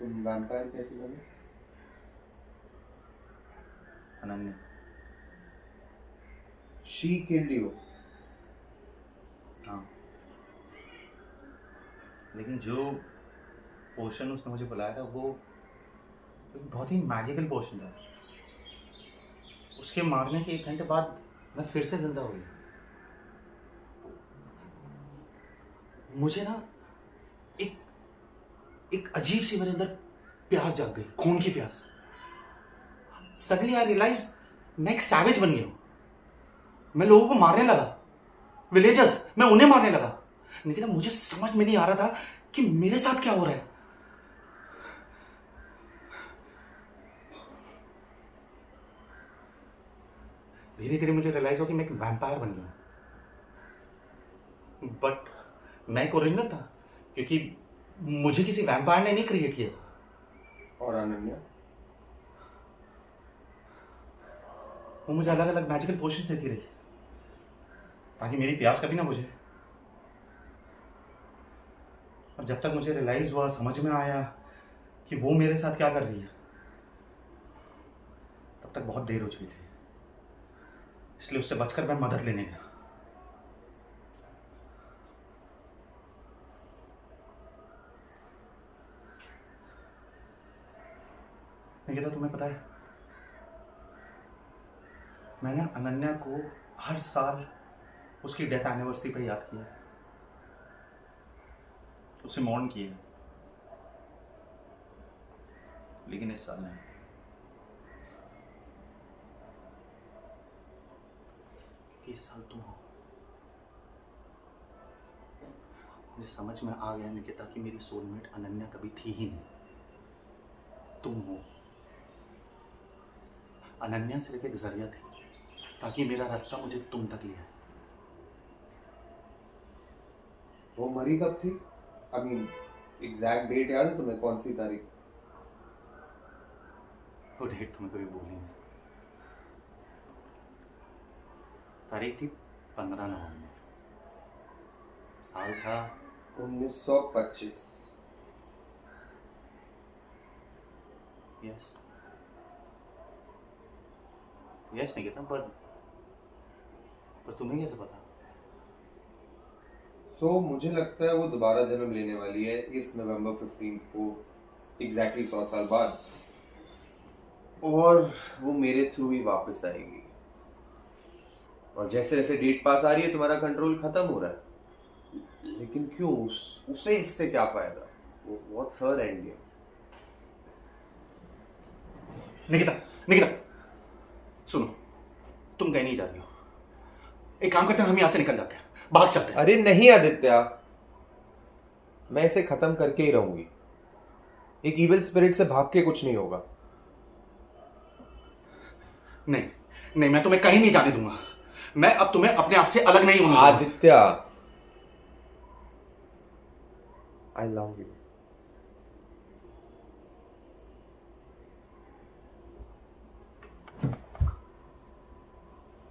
तुम वैम्पायर कैसे बने? अनन्या। She killed you? हाँ, लेकिन जो पोर्शन उसने मुझे बुलाया था वो एक बहुत ही मैजिकल पोर्शन था। उसके मारने के 1 घंटे बाद मैं फिर से जिंदा हो गया। मुझे ना एक एक अजीब सी मेरे अंदर प्यास जाग गई, खून की प्यास। सडनली आई रियलाइज मैं एक सैवेज बन गया हूं। मैं लोगों को मारने लगा, विलेजर्स, मैं उन्हें मारने लगा। निकिता, मुझे समझ में नहीं आ रहा था कि मेरे साथ क्या हो रहा है। धीरे धीरे मुझे रियलाइज हो कि मैं एक वैम्पायर बन गया हूं। बट मैं एक ओरिजिनल था, क्योंकि मुझे किसी वैम्पायर ने नहीं क्रिएट किया था। और अनन्या? वो मुझे अलग अलग मैजिकल पोशंस देती रही ताकि मेरी प्यास कभी ना बुझे। और जब तक मुझे रियलाइज हुआ, समझ में आया कि वो मेरे साथ क्या कर रही है, तब तक बहुत देर हो चुकी थी। इसलिए उससे बचकर मैं मदद लेने गया। निकिता, तुम्हें पता है, मैंने अनन्या को हर साल उसकी डेथ एनिवर्सरी पे याद किया, उसे मॉर्न किया, लेकिन इस साल नहीं। क्योंकि इस साल तुम हो। मुझे समझ में आ गया निकिता कि मेरी सोलमेट अनन्या कभी थी ही नहीं, तुम हो। अनन्या सिर्फ एक जरिया थी ताकि मेरा रास्ता मुझे तुम तक ले आए। वो मरी कब थी? आई मीन एग्जैक्ट डेट याद है तुम्हें? कौन सी तारीख? वो डेट तुम्हें कभी भूल ही नहीं सकती। तारीख थी 15 नवंबर, साल था 1925। यस यस निकिता, पर तुम्हें कैसे पता? मुझे लगता है वो दोबारा जन्म लेने वाली है इस नवंबर 15 को, एग्जैक्टली 100 साल बाद, और वो मेरे थ्रू ही वापस आएगी। और जैसे जैसे डेट पास आ रही है तुम्हारा कंट्रोल खत्म हो रहा है, लेकिन क्यों? उसे इससे क्या फायदा? What's her end game? Nikita, Nikita, सुनो, तुम कहीं नहीं जा रही हो। एक काम करते हैं, हम यहां से निकल जाते हैं, भाग चलते हैं। अरे नहीं आदित्य, मैं इसे खत्म करके ही रहूंगी। एक इविल स्पिरिट से भाग के कुछ नहीं होगा। नहीं नहीं, मैं तुम्हें कहीं नहीं जाने दूंगा। मैं अब तुम्हें अपने आप से अलग नहीं होने दूंगा। Aditya, I love you.